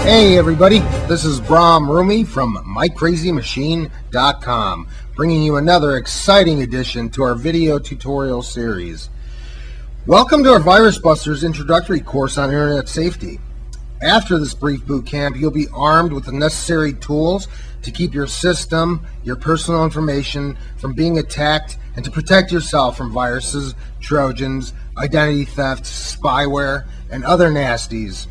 Hey everybody, this is Brahm Rumi from MyCrazyMachine.com, bringing you another exciting addition to our video tutorial series. Welcome to our Virus Busters introductory course on Internet safety. After this brief boot camp, you'll be armed with the necessary tools to keep your system, your personal information from being attacked, and to protect yourself from viruses, Trojans, identity theft, spyware, and other nasties.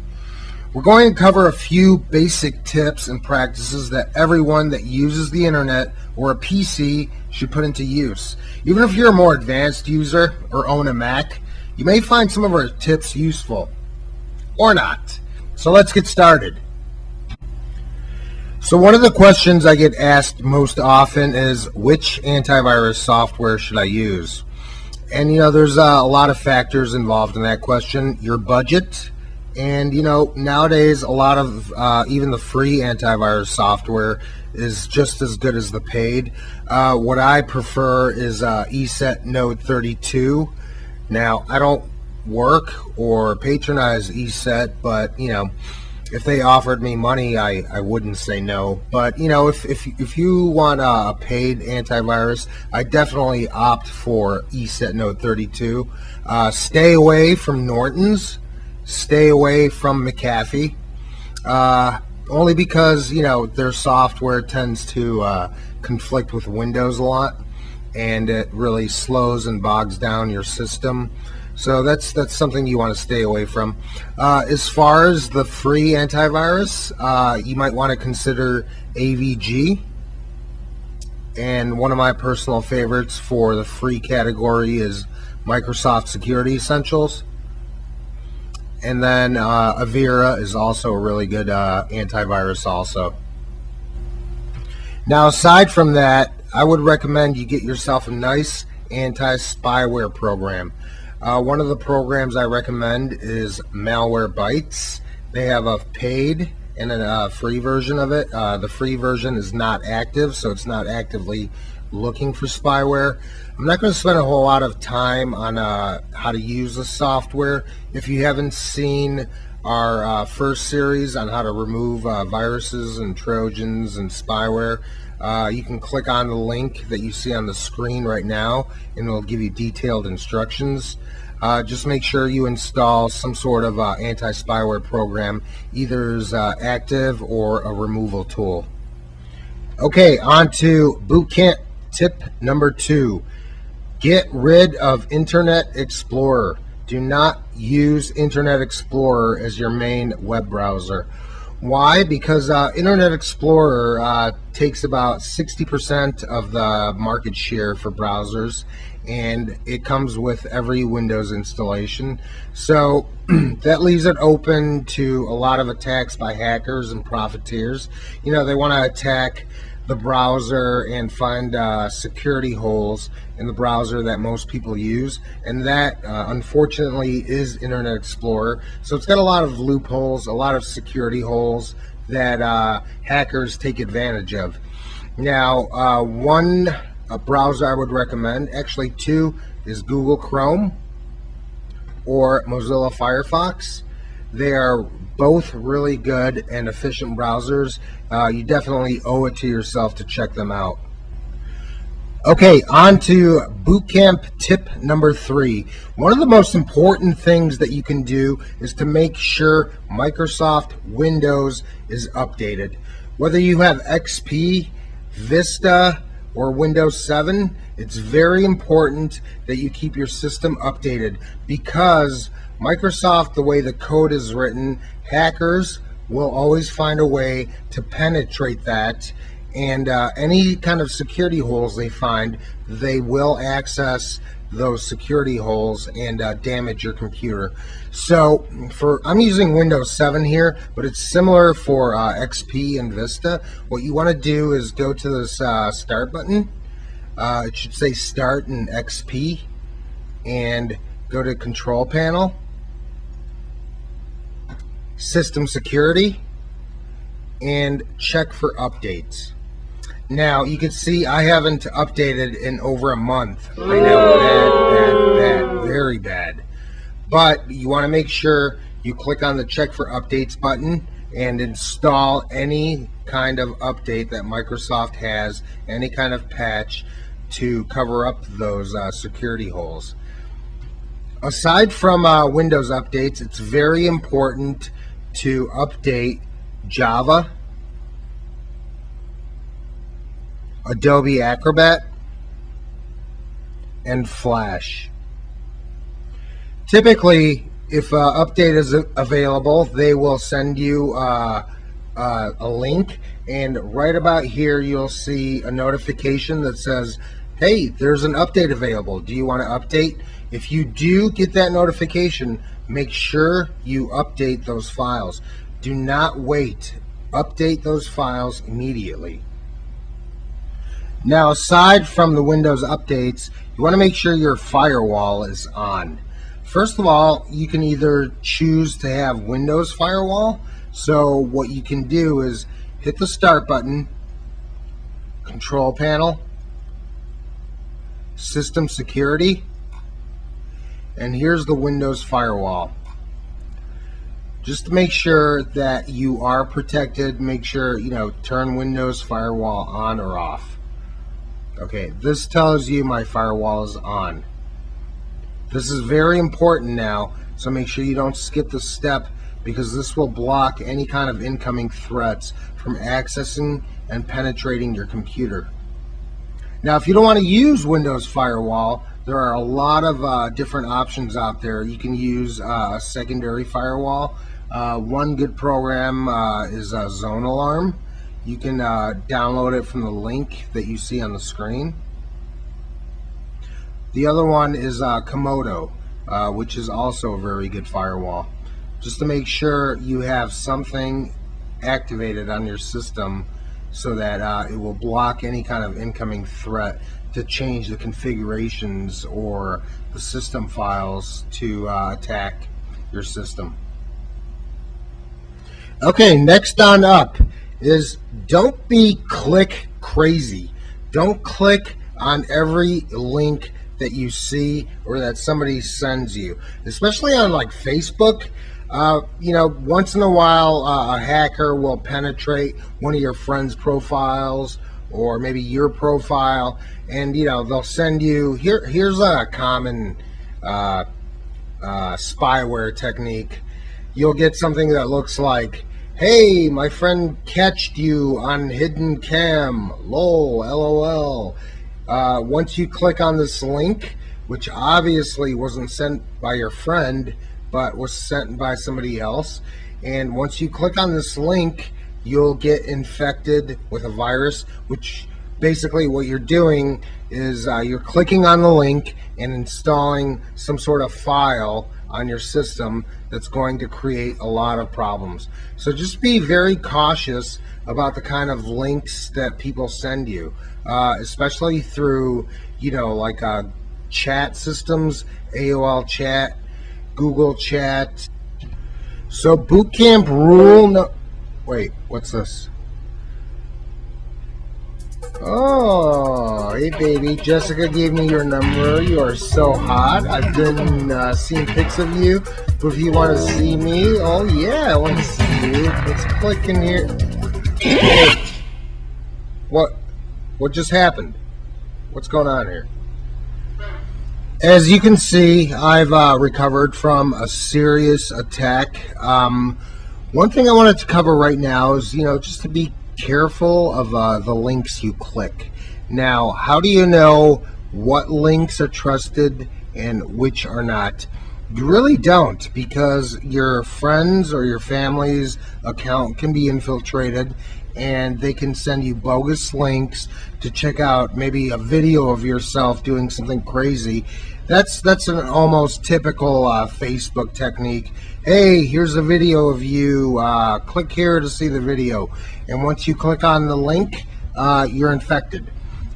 We're going to cover a few basic tips and practices that everyone that uses the internet or a PC should put into use. Even if you're a more advanced user or own a Mac, you may find some of our tips useful, or not. So let's get started. So one of the questions I get asked most often is, which antivirus software should I use? And there's a lot of factors involved in that question. Your budget. And nowadays a lot of even the free antivirus software is just as good as the paid. What I prefer is ESET Node 32. Now, I don't work or patronize ESET, but if they offered me money, I wouldn't say no. But if you want a paid antivirus, I definitely opt for ESET Node 32. Stay away from Norton's. Stay away from McAfee, only because their software tends to conflict with Windows a lot, and it really slows and bogs down your system. So that's something you want to stay away from. As far as the free antivirus, you might want to consider AVG, and one of my personal favorites for the free category is Microsoft Security Essentials. And then Avira is also a really good antivirus also. Now, aside from that, I would recommend you get yourself a nice anti-spyware program. One of the programs I recommend is Malwarebytes. They have a paid and a free version of it. The free version is not active, so it's not actively looking for spyware. I'm not going to spend a whole lot of time on how to use the software. If you haven't seen our first series on how to remove viruses and Trojans and spyware, you can click on the link that you see on the screen right now, and it'll give you detailed instructions. Just make sure you install some sort of anti-spyware program, either as active or a removal tool. Okay, on to Bootcamp tip number 2. Get rid of Internet Explorer. Do not use Internet Explorer as your main web browser. Why? Because Internet Explorer takes about 60% of the market share for browsers, and it comes with every Windows installation. So that leaves it open to a lot of attacks by hackers and profiteers. They want to attack the browser and find security holes in the browser that most people use, and that unfortunately is Internet Explorer. So it's got a lot of loopholes, a lot of security holes that hackers take advantage of. Now, one browser I would recommend, actually two, is Google Chrome or Mozilla Firefox. They are both really good and efficient browsers. You definitely owe it to yourself to check them out. Okay, on to Bootcamp tip number 3. One of the most important things that you can do is to make sure Microsoft Windows is updated. Whether you have XP, Vista, or Windows 7, it's very important that you keep your system updated, because Microsoft, the way the code is written, hackers will always find a way to penetrate that, and any kind of security holes they find, they will access those security holes and damage your computer. So I'm using Windows 7 here, but it's similar for XP and Vista. What you want to do is go to this start button. It should say start in XP, and go to control panel, system security, and check for updates. Now you can see I haven't updated in over a month. I know, bad, very bad. But you want to make sure you click on the check for updates button and install any kind of update that Microsoft has, any kind of patch to cover up those security holes. Aside from Windows updates, it's very important to update Java, Adobe Acrobat, and Flash. Typically, if an update is available, they will send you a link, and right about here you'll see a notification that says, hey, there's an update available. Do you want to update? If you do get that notification, make sure you update those files. Do not wait. Update those files immediately. Now, aside from the Windows updates, you want to make sure your firewall is on. First of all, you can either choose to have Windows Firewall. So what you can do is hit the Start button, Control Panel, System Security, and here's the Windows Firewall. Just to make sure that you are protected, make sure, turn Windows Firewall on or off. Okay, this tells you my firewall is on. This is very important now, so make sure you don't skip the step, because this will block any kind of incoming threats from accessing and penetrating your computer. Now, if you don't want to use Windows Firewall, there are a lot of different options out there. You can use a secondary firewall. One good program is Zone Alarm. You can download it from the link that you see on the screen. The other one is Komodo, which is also a very good firewall. Just to make sure you have something activated on your system so that it will block any kind of incoming threat to change the configurations or the system files to attack your system. Okay, next on up is don't be click crazy. Don't click on every link that you see or that somebody sends you, especially on like Facebook. Once in a while a hacker will penetrate one of your friends' profiles or maybe your profile, and they'll send you, here's a common spyware technique. You'll get something that looks like, hey, my friend catched you on hidden cam, lol, lol. Once you click on this link, which obviously wasn't sent by your friend but was sent by somebody else, and once you click on this link, you'll get infected with a virus, which basically what you're doing is you're clicking on the link and installing some sort of file on your system that's going to create a lot of problems. So just be very cautious about the kind of links that people send you, especially through like chat systems, AOL chat, Google chat. So Bootcamp rule no, wait, what's this? Oh, hey baby, Jessica gave me your number. You are so hot. I've been seeing pics of you. But if you want to see me, oh yeah, I want to see you. Let's click in here. Hey. What just happened? What's going on here? As you can see, I've recovered from a serious attack. One thing I wanted to cover right now is, just to be careful of the links you click. Now, how do you know what links are trusted and which are not? You really don't, because your friends or your family's account can be infiltrated and they can send you bogus links to check out maybe a video of yourself doing something crazy. That's an almost typical Facebook technique. Hey, here's a video of you. Click here to see the video. And once you click on the link, you're infected.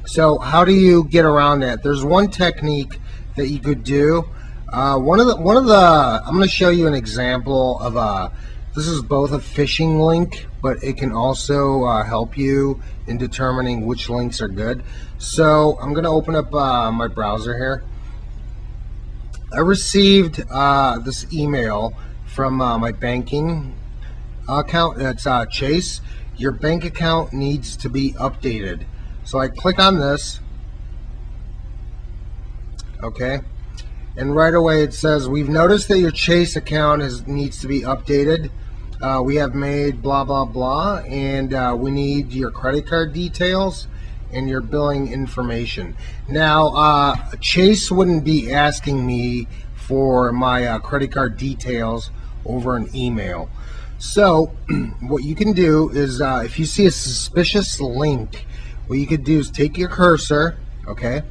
So how do you get around that? There's one technique that you could do. I'm going to show you an example of this is both a phishing link, but it can also help you in determining which links are good. So I'm going to open up my browser here. I received this email from my banking account, that's Chase, your bank account needs to be updated. So I click on this, okay, and right away it says, we've noticed that your Chase account needs to be updated. We have made blah blah blah, and we need your credit card details and your billing information. Now Chase wouldn't be asking me for my credit card details over an email. So what you can do is, if you see a suspicious link, what you could do is take your cursor, okay,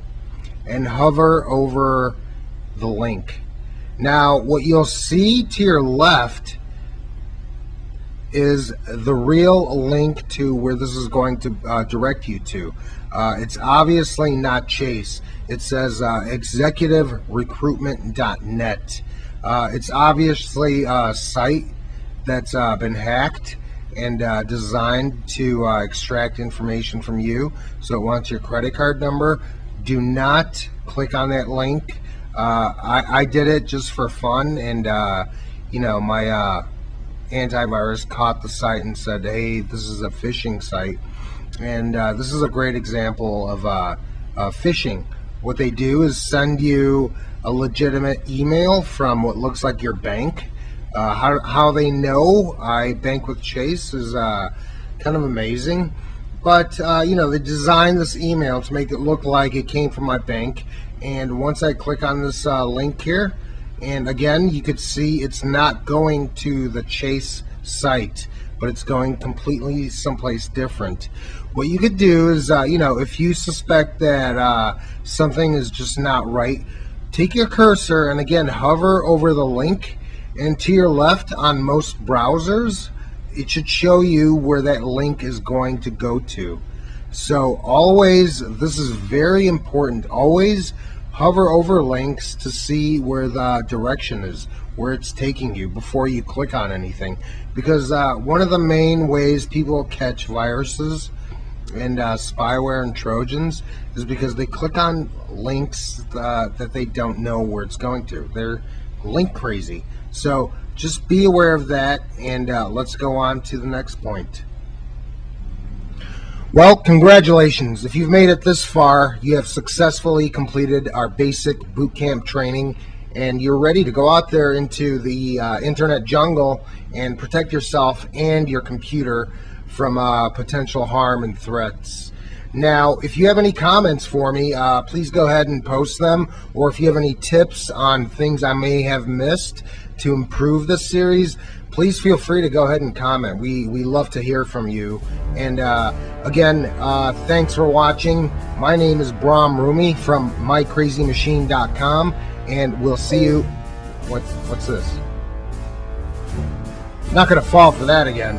and hover over the link. Now what you'll see to your left is the real link to where this is going to direct you to. It's obviously not Chase. It says executiverecruitment.net. It's obviously a site that's been hacked and designed to extract information from you. So it wants your credit card number. Do not click on that link. I did it just for fun, and you know, my Antivirus caught the site and said, hey, this is a phishing site. And this is a great example of phishing. What they do is send you a legitimate email from what looks like your bank. How they know I bank with Chase is kind of amazing. But you know, they designed this email to make it look like it came from my bank. And once I click on this link here, and again, you could see it's not going to the Chase site, but it's going completely someplace different. What you could do is, you know, if you suspect that something is just not right, take your cursor and again hover over the link, and to your left on most browsers, it should show you where that link is going to go to. So always, this is very important, always hover over links to see where the direction is, where it's taking you before you click on anything. Because one of the main ways people catch viruses and spyware and Trojans is because they click on links that they don't know where it's going to. They're link crazy. So just be aware of that, and let's go on to the next point. Well, congratulations. If you've made it this far, you have successfully completed our basic bootcamp training, and you're ready to go out there into the internet jungle and protect yourself and your computer from potential harm and threats. Now, if you have any comments for me, please go ahead and post them, or if you have any tips on things I may have missed to improve this series, please feel free to go ahead and comment. We love to hear from you. And again, thanks for watching. My name is Brahm Rumi from mycrazymachine.com, and we'll see you. What's this? Not gonna fall for that again.